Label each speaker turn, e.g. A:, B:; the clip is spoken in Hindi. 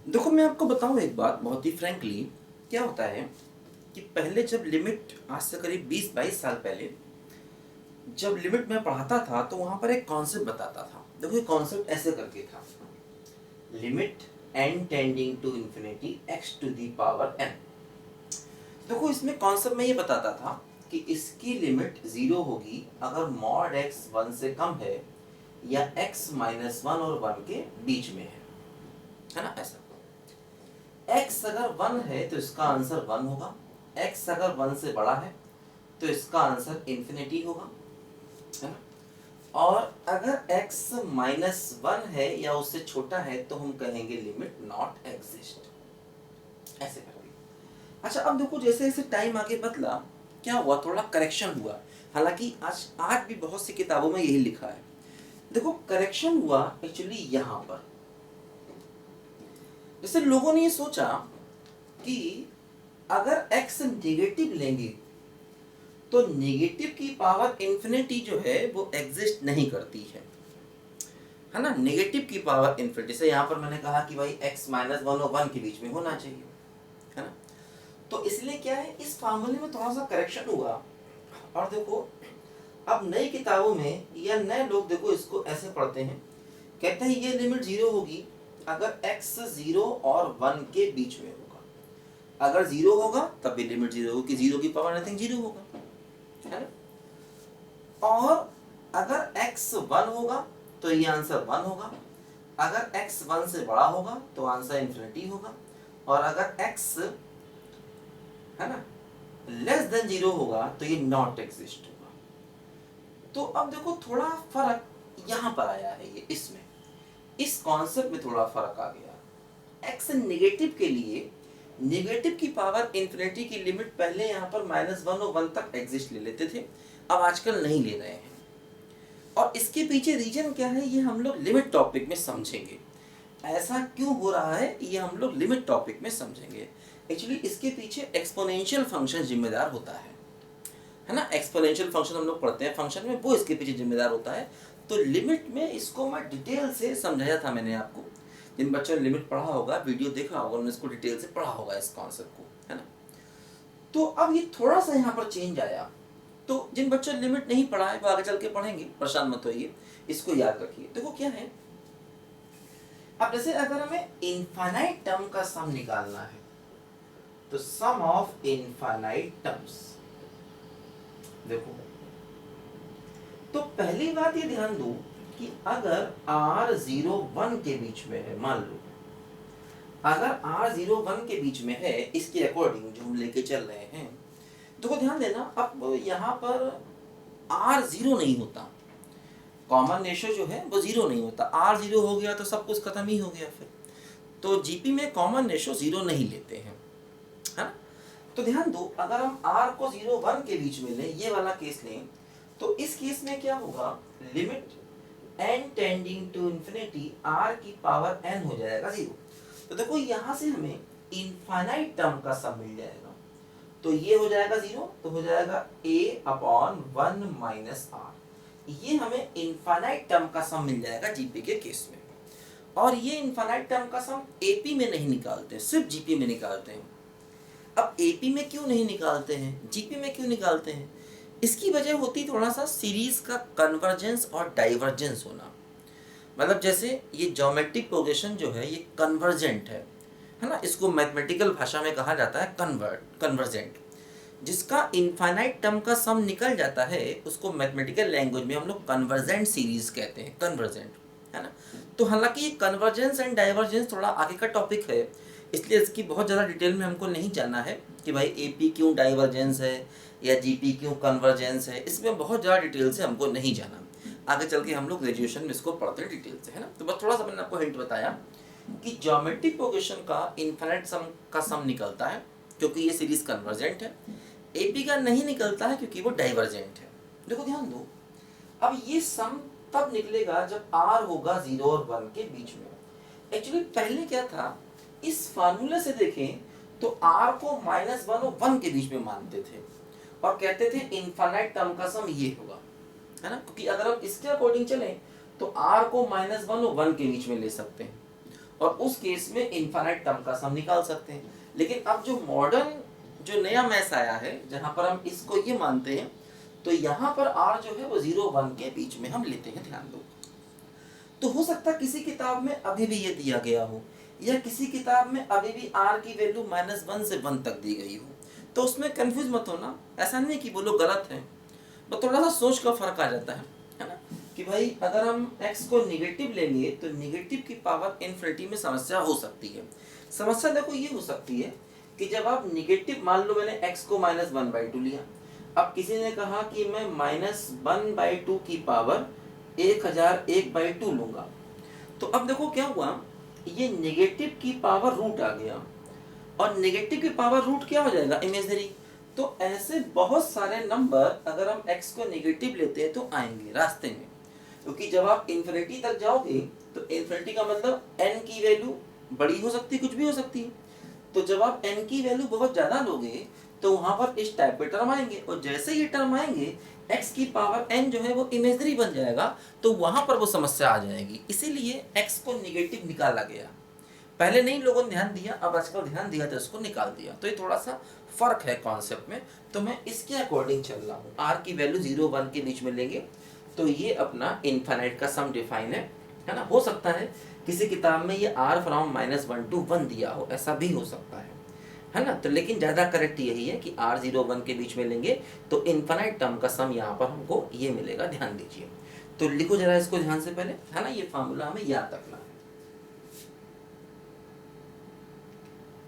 A: देखो मैं आपको बताऊं एक बात बहुत ही फ्रैंकली, क्या होता है कि पहले जब लिमिट, आज से करीब 20-22 साल पहले जब लिमिट में पढ़ाता था तो वहां पर एक कॉन्सेप्ट बताता था। देखो ये कॉन्सेप्ट ऐसे करके था, limit n tending to infinity x to the power n। देखो इसमें कॉन्सेप्ट में ये बताता था कि इसकी लिमिट 0 होगी अगर मॉड x 1 से कम है या x -1 और 1 के बीच में है ना। ऐसा x अगर 1 है तो इसका आंसर 1 होगा, x अगर 1 से बड़ा है तो इसका आंसर इंफिनिटी होगा, है ना। और अगर x -1 है या उससे छोटा है तो हम कहेंगे लिमिट नॉट एग्जिस्ट, ऐसे करके। अच्छा अब देखो जैसे जैसे टाइम आगे बदला क्या हुआ, थोड़ा करेक्शन हुआ। हालांकि आज भी बहुत सी किताबों में यही लिखा है। देखो करेक्शन हुआ एक्चुअली यहाँ पर, जैसे लोगों ने ये सोचा कि अगर x नेगेटिव लेंगे तो नेगेटिव की पावर इंफिनिटी जो है वो एग्जिस्ट नहीं करती है ना। नेगेटिव की पावर इंफिनिटी से यहाँ पर मैंने कहा कि भाई x -1 और 1 के बीच में होना चाहिए, है ना। तो इसलिए क्या है, इस फार्मूले में थोड़ा सा करेक्शन हुआ। और देखो अब नई किताबों में या नए लोग देखो इसको ऐसे पढ़ते हैं, कहते हैं ये लिमिट 0 होगी अगर x 0 और 1 के बीच में होगा। अगर 0 होगा तब भी लिमिट 0 होगी, 0 की पावर नथिंग 0 होगा, है ना। और अगर x 1 होगा तो ये आंसर 1 होगा, अगर x 1 से बड़ा होगा तो आंसर इंफिनिटी होगा, और अगर x है ना लेस देन 0 होगा तो ये नॉट एग्जिस्ट होगा। तो अब देखो थोड़ा फर्क यहां पर आया है, ये इसमें इस कॉन्सेप्ट में थोड़ा फर्क आ गया। x नेगेटिव के लिए नेगेटिव की पावर इंफिनिटी की लिमिट पहले यहाँ पर -1 और 1 तक एग्जिस्ट ले लेते थे, अब आजकल नहीं ले रहे हैं। और इसके पीछे रीजन क्या है ये हम लोग लिमिट टॉपिक में समझेंगे। ऐसा क्यों हो रहा है ये हम लोग लिमिट टॉपिक में समझेंगे। एक्चुअली इसके पीछे एक्सपोनेंशियल फंक्शन जिम्मेदार होता है ना। एक्सपोनेंशियल फंक्शन हम लोग पढ़ते हैं फंक्शन में, वो इसके पीछे जिम्मेदार होता है। तो लिमिट में इसको मैं डिटेल से समझाया था मैंने आपको, जिन बच्चों ने लिमिट पढ़ा होगा, वीडियो देखा होगा, उन्होंने इसको डिटेल से पढ़ा होगा इस कॉन्सेप्ट को, है ना। तो अब ये थोड़ा सा यहाँ पर चेंज आया, तो जिन बच्चों ने लिमिट नहीं पढ़ा है वो आगे चल के पढ़ेंगे, परेशान मत होइए, इसको याद रखिए। देखो क्या है, अब जैसे अगर हमें इनफाइनाइट टर्म का सम निकालना है तो सम ऑफ इनफाइनाइट टर्म्स, देखो तो पहली बात ये ध्यान दो कि अगर r0 1 के बीच में है, मान लो अगर r0 1 के बीच में है, इसके अकॉर्डिंग जो हम लेके चल रहे हैं, देखो ध्यान देना अब यहाँ पर r0 नहीं होता, कॉमन रेशियो जो है वो 0 नहीं होता। r0 हो गया तो सब कुछ खत्म ही हो गया फिर। तो जीपी में कॉमन रेशियो 0 नहीं लेते हैं, है ना। तो ध्यान दो अगर हम r को 0 1 के बीच में लें, ये वाला केस लें, तो इस केस में क्या होगा, limit n tending to infinity r की पावर n हो जाएगा 0। तो देखो यहाँ से हमें इनफाइनाइट टर्म का सम मिल जाएगा, तो ये हो जाएगा 0, तो हो जाएगा a/1 - r। ये हमें इनफाइनाइट टर्म का सम मिल जाएगा जीपी के केस में। और ये इनफाइनाइट टर्म का सम एपी में नहीं निकालते, सिर्फ जीपी में निकालते हैं। अब एपी में क्यों नहीं निकालते हैं, जीपी में क्यों निकालते हैं, इसकी वजह होती थोड़ा सा सीरीज का कन्वर्जेंस और डाइवर्जेंस होना। मतलब जैसे ये ज्योमेट्रिक प्रोग्रेशन जो है ये कन्वर्जेंट है ना, इसको मैथमेटिकल भाषा में कहा जाता है कन्वर्जेंट। जिसका इनफाइनाइट टर्म का सम निकल जाता है उसको मैथमेटिकल लैंग्वेज में हम लोग कन्वर्जेंट सीरीज कहते हैं, कन्वर्जेंट, है ना। तो हालांकि ये कन्वर्जेंस एंड डाइवर्जेंस थोड़ा आगे का टॉपिक है, इसलिए इसकी बहुत ज़्यादा डिटेल में हमको नहीं जानना है कि भाई एपी क्यों डाइवर्जेंस है या जीपी क्यों कन्वर्जेंस है, इसमें बहुत ज़्यादा डिटेल से हमको नहीं जाना। आगे चल के हम लोग ग्रेजुएशन में इसको पढ़ते हैं डिटेल से, है ना। तो बस थोड़ा सा मैंने आपको हिंट बताया कि ज्योमेट्रिक प्रोग्रेशन का इनफाइनाइट सम का सम निकलता है क्योंकि ये सीरीज कन्वर्जेंट है, एपी का नहीं निकलता है क्योंकि वो डाइवर्जेंट है। देखो ध्यान दो, अब ये सम तब निकलेगा जब r होगा 0 और 1 के बीच में। एक्चुअली पहले क्या था, इस फार्मूले से देखें तो r को -1 और 1 के बीच में मानते थे और कहते थे इनफाइनाइट टर्म का सम ये होगा, है ना। क्योंकि अगर हम इसके अकॉर्डिंग चलें तो r को -1 और 1 के बीच में ले सकते हैं, और उस केस में इनफाइनाइट टर्म का सम निकाल सकते हैं। लेकिन अब जो मॉडर्न जो नया मैथ्स आया है जहाँ पर हम इसको ये मानते हैं, तो यहाँ पर r जो है वो 0 1 के बीच में हम लेते हैं, ध्यान दो। तो हो सकता है किसी किताब में अभी भी ये दिया गया हो, या किसी किताब में अभी भी r की वैल्यू -1 से 1 तक दी गई हो, तो उसमें कंफ्यूज मत होना। ऐसा नहीं कि वो लोग गलत हैं, बस थोड़ा सा सोच का फर्क आ जाता है ना, कि भाई अगर हम x को निगेटिव लेंगे तो निगेटिव की पावर इन्फिनिटी में समस्या हो सकती है। समस्या देखो ये हो सकती है कि जब आप निगेटिव, मान लो मैंने x को -1/2 लिया, अब किसी ने कहा कि मैं -1/2 की पावर 1001/2 लूंगा, तो अब देखो क्या हुआ, ये नेगेटिव की पावर रूट आ गया, और नेगेटिव की पावर रूट क्या हो जाएगा, इमेजनरी। तो ऐसे बहुत सारे नंबर अगर हम x को नेगेटिव लेते हैं तो आएंगे रास्ते में, क्योंकि जब आप इन्फिनिटी तक जाओगे तो इन्फिनिटी का मतलब n की वैल्यू बड़ी हो सकती है, कुछ भी हो सकती है। तो जब आप n की वैल्यू बहुत ज़्यादा लोगे तो वहाँ पर इस टाइप के टर्म आएंगे, और जैसे ये टर्म आएंगे x की पावर n जो है वो इमेजनरी बन जाएगा, तो वहाँ पर वो समस्या आ जाएगी। इसीलिए x को निगेटिव निकाला गया। पहले नहीं लोगों ने ध्यान दिया, अब आजकल ध्यान दिया तो इसको निकाल दिया। तो ये थोड़ा सा फर्क है कॉन्सेप्ट में। तो मैं इसके अकॉर्डिंग चल रहा हूँ, r की वैल्यू 0 1 के बीच में लेंगे तो ये अपना इनफाइनाइट का सम डिफाइन है ना। हो सकता है किसी किताब में ये r फ्रॉम -1 to 1 दिया हो, ऐसा भी हो सकता है ना। तो लेकिन ज़्यादा करेक्ट यही है कि r 0 1 के बीच में लेंगे तो इनफाइनाइट टर्म का सम यहाँ पर हमको ये मिलेगा, ध्यान दीजिए। तो लिखो जरा इसको ध्यान से पहले, है ना, ये फार्मूला हमें याद रखना है।